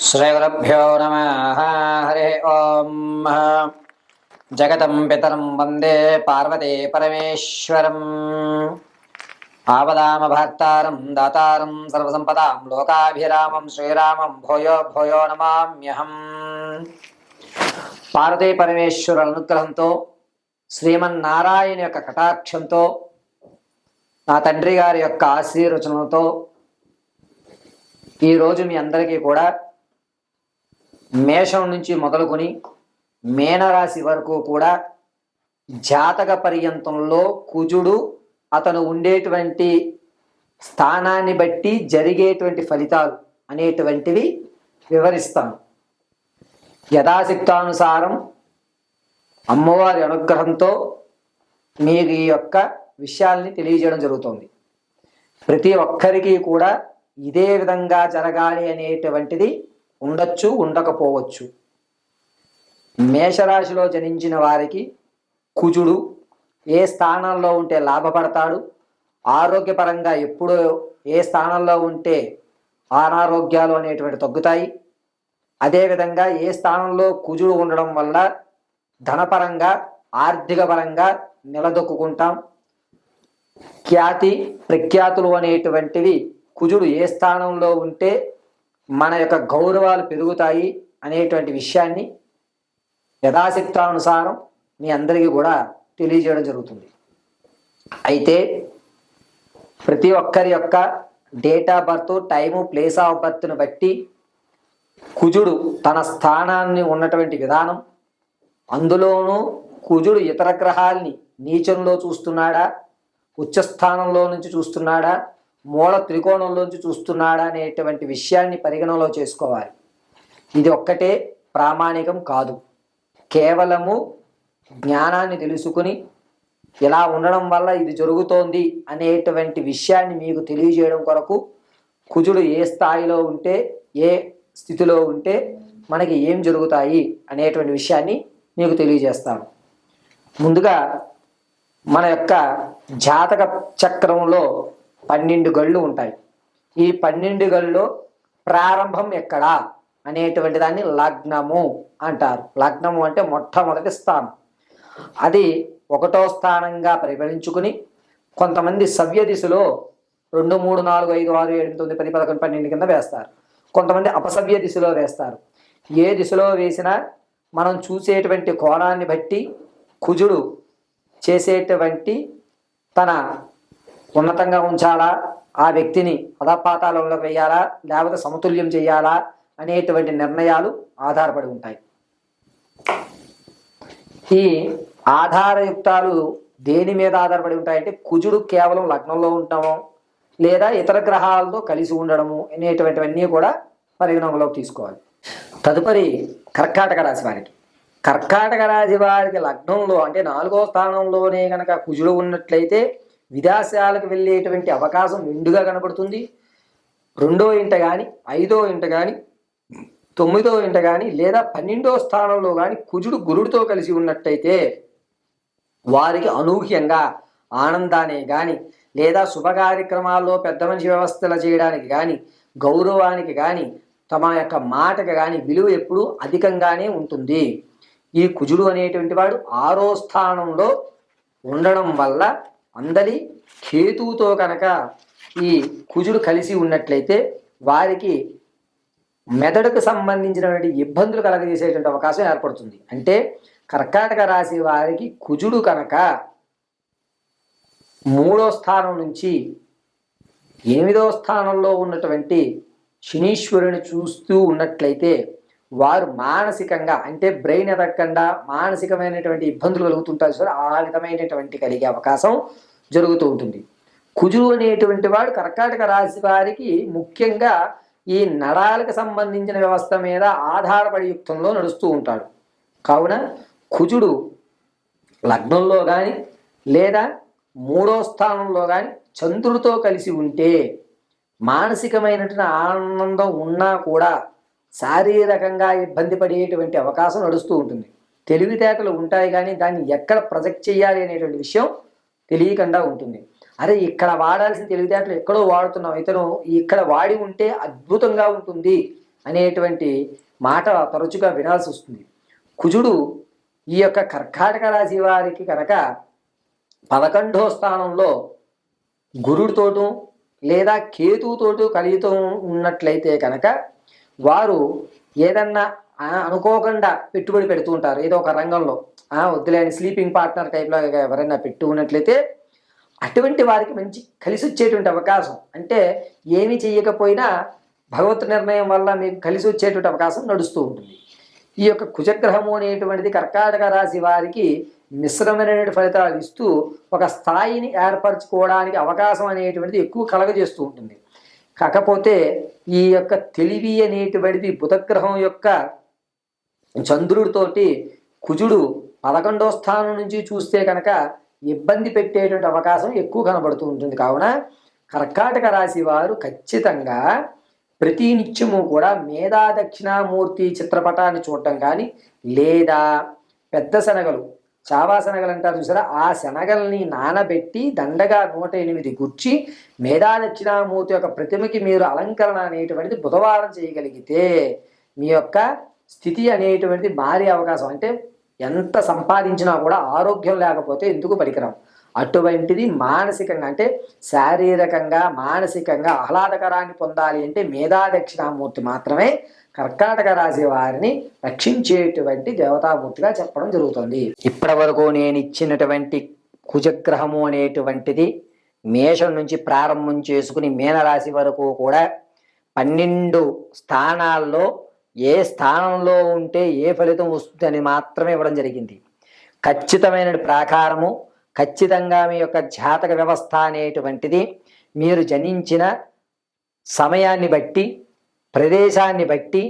श्रीगुरुभ्यो नमः। हरि ओम। जगतं पितरं वन्दे पार्वती परमेश्वरम्। आपदामभर्तारं दातारं सर्वसंपदां लोकाभिरामं श्रीरामं भूयो भूयो नमाम्यहम्। పార్వతీ పరమేశ్వరుల అనుగ్రహంతో శ్రీమన్నారాయణ యొక్క కటాక్షంతో నా తండ్రి గారి యొక్క ఆశీర్వచనంతో ఈరోజు మీ అందరికీ కూడా మేషం నుంచి మొదలుకొని మీనరాశి వరకు కూడా జాతక పర్యంతంలో కుజుడు అతను ఉండేటువంటి స్థానాన్ని బట్టి జరిగేటువంటి ఫలితాలు అనేటువంటివి వివరిస్తాను. యథాశక్తానుసారం అమ్మవారి అనుగ్రహంతో మీకు ఈ యొక్క విషయాల్ని తెలియజేయడం జరుగుతుంది. ప్రతి ఒక్కరికి కూడా ఇదే విధంగా జరగాలి అనేటువంటిది ఉండొచ్చు, ఉండకపోవచ్చు. మేషరాశిలో జనించిన వారికి కుజుడు ఏ స్థానంలో ఉంటే లాభపడతాడు, ఆరోగ్యపరంగా ఎప్పుడు ఏ స్థానంలో ఉంటే అనారోగ్యాలు అనేటువంటి తగ్గుతాయి. అదేవిధంగా ఏ స్థానంలో కుజుడు ఉండడం వల్ల ధనపరంగా ఆర్థిక పరంగా నిలదొక్కుంటాం. ఖ్యాతి ప్రఖ్యాతులు అనేటువంటివి కుజుడు ఏ స్థానంలో ఉంటే మన యొక్క గౌరవాలు పెరుగుతాయి అనేటువంటి విషయాన్ని యథాశక్తానుసారం మీ అందరికీ కూడా తెలియజేయడం జరుగుతుంది. అయితే ప్రతి ఒక్కరి యొక్క date of birth, time, place of బర్త్ను బట్టి కుజుడు తన స్థానాన్ని ఉన్నటువంటి విధానం, అందులోనూ కుజుడు ఇతర గ్రహాల్ని నీచంలో చూస్తున్నాడా, ఉచ్చస్థానంలో నుంచి చూస్తున్నాడా, మూల త్రికోణంలోంచి చూస్తున్నాడా అనేటువంటి విషయాన్ని పరిగణనలో చేసుకోవాలి. ఇది ఒక్కటే ప్రామాణికం కాదు. కేవలము జ్ఞానాన్ని తెలుసుకుని ఇలా ఉండడం వల్ల ఇది జరుగుతోంది అనేటువంటి విషయాన్ని మీకు తెలియజేయడం కొరకు కుజుడు ఏ స్థాయిలో ఉంటే, ఏ స్థితిలో ఉంటే మనకి ఏం జరుగుతాయి అనేటువంటి విషయాన్ని మీకు తెలియజేస్తాను. ముందుగా మన యొక్క జాతక చక్రంలో 12 గళ్ళు ఉంటాయి. ఈ 12 గళ్ళలో ప్రారంభం ఎక్కడా అనేటువంటి దాన్ని లగ్నము అంటారు. లగ్నము అంటే మొట్టమొదటి స్థానం. అది 1వ స్థానంగా పరిగణించుకుని కొంతమంది సవ్య దిశలో 2, 3, 4, 5, 6, 7, 9, 10, 11, 12 కింద వేస్తారు. కొంతమంది అపసవ్య దిశలో వేస్తారు. ఏ దిశలో వేసినా మనం చూసేటువంటి కోణాన్ని బట్టి కుజుడు చేసేటువంటి తన ఉన్నతంగా ఉంచాలా, ఆ వ్యక్తిని అధపాతాళంలో వేయాలా, లేకపోతే సమతుల్యం చేయాలా అనేటువంటి నిర్ణయాలు ఆధారపడి ఉంటాయి. ఈ ఆధారయుక్తాలు దేని మీద ఆధారపడి ఉంటాయంటే కుజుడు కేవలం లగ్నంలో ఉండటము లేదా ఇతర గ్రహాలతో కలిసి ఉండడము అనేటువంటివన్నీ కూడా పరిగణనలోకి తీసుకోవాలి. తదుపరి కర్కాటక రాశి వారికి. కర్కాటక రాశి వారికి లగ్నంలో అంటే 4వ స్థానంలోనే కనుక కుజుడు ఉన్నట్లయితే విదేశాలకు వెళ్ళేటువంటి అవకాశం మెండుగా కనబడుతుంది. 2వ ఇంట కానీ, 5వ ఇంట కానీ, 9వ ఇంట కానీ లేదా 12వ స్థానంలో కానీ కుజుడు గురుడితో కలిసి ఉన్నట్టయితే వారికి అనూహ్యంగా ఆనందాన్ని కానీ లేదా శుభ కార్యక్రమాల్లో పెద్ద మనిషి వ్యవస్థలు చేయడానికి కానీ, గౌరవానికి కానీ, తమ యొక్క మాటకి కానీ విలువ ఎప్పుడూ అధికంగానే ఉంటుంది. ఈ కుజుడు అనేటువంటి వాడు 6వ స్థానంలో ఉండడం వల్ల అందరి కేతువుతో కనుక ఈ కుజుడు కలిసి ఉన్నట్లయితే వారికి మెదడుకు సంబంధించినటువంటి ఇబ్బందులు కలగజేసేటువంటి అవకాశం ఏర్పడుతుంది. అంటే కర్కాటక రాశి వారికి కుజుడు కనుక 3వ స్థానం నుంచి 8వ స్థానంలో ఉన్నటువంటి శనీశ్వరుని చూస్తూ ఉన్నట్లయితే వారు మానసికంగా అంటే బ్రెయిన్ ఎదగకుండా మానసికమైనటువంటి ఇబ్బందులు కలుగుతుంటారు. సార్, ఆ విధమైనటువంటి కలిగే అవకాశం జరుగుతూ ఉంటుంది. కుజుడు అనేటువంటి వాడు కర్కాటక రాశి వారికి ముఖ్యంగా ఈ నరాలకు సంబంధించిన వ్యవస్థ మీద ఆధారపడి యుక్తంలో నడుస్తూ ఉంటాడు. కావున కుజుడు లగ్నంలో కానీ లేదా 3వ స్థానంలో కానీ చంద్రుడితో కలిసి ఉంటే మానసికమైనటువంటి ఆనందం ఉన్నా కూడా శారీరకంగా ఇబ్బంది పడేటువంటి అవకాశం నడుస్తూ ఉంటుంది. తెలివితేటలు ఉంటాయి కానీ దాన్ని ఎక్కడ ప్రొజెక్ట్ చేయాలి అనేటువంటి విషయం తెలియకుండా ఉంటుంది. అరే ఇక్కడ వాడాల్సిన తెలివితేటలు ఎక్కడో వాడుతున్నాం, ఇతను ఇక్కడ వాడి ఉంటే అద్భుతంగా ఉంటుంది అనేటువంటి మాట తరచుగా వినాల్సి వస్తుంది. కుజుడు ఈ యొక్క కర్కాటక రాశి వారికి కనుక 11వ స్థానంలో గురుడితోటూ లేదా కేతువుతోటూ కలిగితో ఉన్నట్లయితే కనుక వారు ఏదన్నా అనుకోకుండా పెట్టుబడి పెడుతూ ఉంటారు. ఏదో ఒక రంగంలో వద్దులేని స్లీపింగ్ పార్ట్నర్ టైప్లో ఎవరైనా పెట్టు ఉన్నట్లయితే అటువంటి వారికి మంచి కలిసి వచ్చేటువంటి అవకాశం, అంటే ఏమీ చెయ్యకపోయినా భగవత్ నిర్ణయం వల్ల మీకు కలిసి వచ్చేటువంటి అవకాశం నడుస్తూ ఉంటుంది. ఈ యొక్క కుజగ్రహము అనేటువంటిది కర్కాటక రాశి వారికి మిశ్రమైనటువంటి ఫలితాలు ఇస్తూ ఒక స్థాయిని ఏర్పరచుకోవడానికి అవకాశం అనేటువంటిది ఎక్కువ కలగజేస్తూ ఉంటుంది. కాకపోతే ఈ యొక్క తెలివి అనేటువంటిది బుధగ్రహం యొక్క చంద్రుడితోటి కుజుడు 11వ స్థానం నుంచి చూస్తే కనుక ఇబ్బంది పెట్టేటువంటి అవకాశం ఎక్కువ కనబడుతూ ఉంటుంది. కావున కర్కాటక రాశి వారు ఖచ్చితంగా ప్రతి నిత్యము కూడా మేధా దక్షిణామూర్తి చిత్రపటాన్ని చూడటం కానీ, లేదా పెద్ద శనగలు, చావా శనగలు అంటారు చూసారా, ఆ శనగల్ని నానబెట్టి దండగా 108 గుర్చి మేధా దక్షిణామూర్తి యొక్క ప్రతిమకి మీరు అలంకరణ అనేటువంటిది బుధవారం చేయగలిగితే మీ యొక్క స్థితి అనేటువంటిది మారే అవకాశం, అంటే ఎంత సంపాదించినా కూడా ఆరోగ్యం లేకపోతే ఎందుకు పరికరం. అటువంటిది మానసికంగా, అంటే శారీరకంగా మానసికంగా ఆహ్లాదకరాన్ని పొందాలి అంటే మేధా దక్షిణామూర్తి మాత్రమే కర్కాటక రాశి వారిని రక్షించేటువంటి దేవతామూర్తిగా చెప్పడం జరుగుతుంది. ఇప్పటి వరకు నేను ఇచ్చినటువంటి కుజగ్రహము అనేటువంటిది మేషం నుంచి ప్రారంభం చేసుకుని మీనరాశి వరకు కూడా 12 స్థానాల్లో ఏ స్థానంలో ఉంటే ఏ ఫలితం వస్తుంది అని మాత్రమే ఇవ్వడం జరిగింది. ఖచ్చితమైన ప్రాకారము, ఖచ్చితంగా మీ యొక్క జాతక వ్యవస్థ అనేటువంటిది మీరు జనించిన సమయాన్ని బట్టి, ప్రదేశాన్ని బట్టి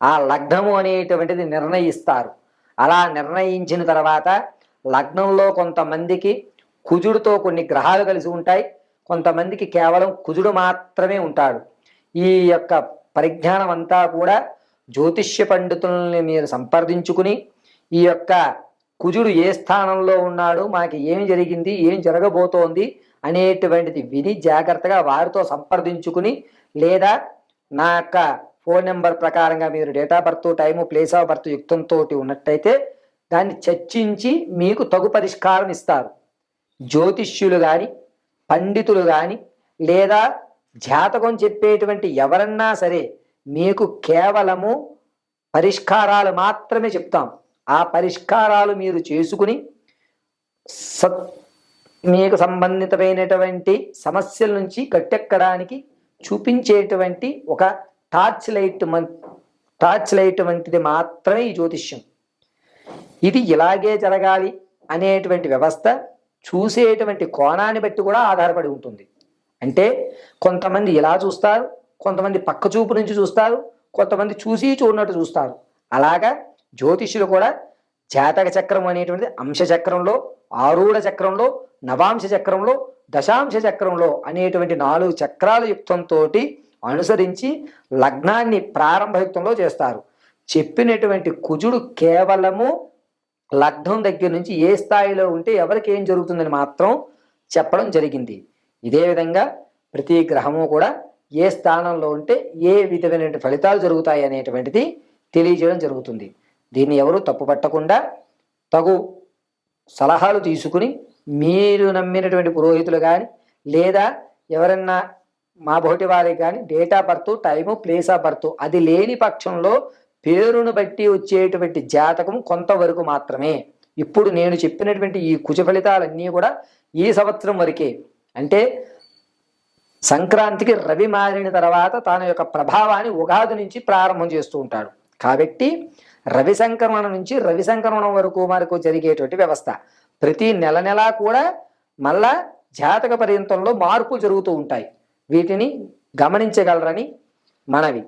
ఆ లగ్నము అనేటువంటిది నిర్ణయిస్తారు. అలా నిర్ణయించిన తర్వాత లగ్నంలో కొంతమందికి కుజుడితో కొన్ని గ్రహాలు కలిసి ఉంటాయి, కొంతమందికి కేవలం కుజుడు మాత్రమే ఉంటాడు. ఈ యొక్క పరిజ్ఞానం అంతా కూడా జ్యోతిష్య పండితుల్ని మీరు సంప్రదించుకుని ఈ యొక్క కుజుడు ఏ స్థానంలో ఉన్నాడు, మనకి ఏం జరిగింది, ఏం జరగబోతోంది అనేటువంటిది విని జాగ్రత్తగా వారితో సంప్రదించుకుని, లేదా నా యొక్క ఫోన్ నెంబర్ ప్రకారంగా మీరు date of birth, time, place of birth యుక్తంతో ఉన్నట్టయితే దాన్ని చర్చించి మీకు తగు పరిష్కారం ఇస్తారు. జ్యోతిష్యులు కానీ, పండితులు కానీ, లేదా జాతకం చెప్పేటువంటి ఎవరన్నా సరే మీకు కేవలము పరిష్కారాలు మాత్రమే చెప్తాం. ఆ పరిష్కారాలు మీరు చేసుకుని మీకు సంబంధితమైనటువంటి సమస్యల నుంచి గట్టెక్కడానికి చూపించేటువంటి ఒక టార్చ్ లైట్ వంటిది మాత్రమే ఈ జ్యోతిష్యం. ఇది ఇలాగే జరగాలి అనేటువంటి వ్యవస్థ చూసేటువంటి కోణాన్ని బట్టి కూడా ఆధారపడి ఉంటుంది. అంటే కొంతమంది ఇలా చూస్తారు, కొంతమంది పక్క చూపు నుంచి చూస్తారు, కొంతమంది చూసి చూడనట్టు చూస్తారు. అలాగా జ్యోతిష్యులు కూడా జాతక చక్రం అనేటువంటిది అంశ చక్రంలో, ఆరూఢ చక్రంలో, నవాంశ చక్రంలో, దశాంశ చక్రంలో అనేటువంటి 4 చక్రాల యుక్తంతో అనుసరించి లగ్నాన్ని ప్రారంభయుక్తంలో చేస్తారు. చెప్పినటువంటి కుజుడు కేవలము లగ్నం దగ్గర నుంచి ఏ స్థాయిలో ఉంటే ఎవరికి ఏం జరుగుతుందని మాత్రం చెప్పడం జరిగింది. ఇదే విధంగా ప్రతి గ్రహము కూడా ఏ స్థానంలో ఉంటే ఏ విధమైన ఫలితాలు జరుగుతాయి అనేటువంటిది తెలియజేయడం జరుగుతుంది. దీన్ని ఎవరు తప్పుపట్టకుండా తగు సలహాలు తీసుకుని మీరు నమ్మినటువంటి పురోహితులు కానీ, లేదా ఎవరన్నా మా బోటి వారికి కానీ date of birth, time, place of birth అది లేని పక్షంలో పేరును బట్టి వచ్చేటువంటి జాతకం కొంతవరకు మాత్రమే. ఇప్పుడు నేను చెప్పినటువంటి ఈ కుజ ఫలితాలన్నీ కూడా ఈ సంవత్సరం వరకే. అంటే సంక్రాంతికి రవి మారిన తర్వాత తన యొక్క ప్రభావాన్ని ఉగాది నుంచి ప్రారంభం చేస్తూ ఉంటాడు. కాబట్టి రవి సంక్రమణం నుంచి రవి సంక్రమణం వరకు జరిగేటువంటి వ్యవస్థ. ప్రతి నెల కూడా మళ్ళా జాతక పర్యంతంలో మార్పులు జరుగుతూ ఉంటాయి. వీటిని గమనించగలరని మనవి.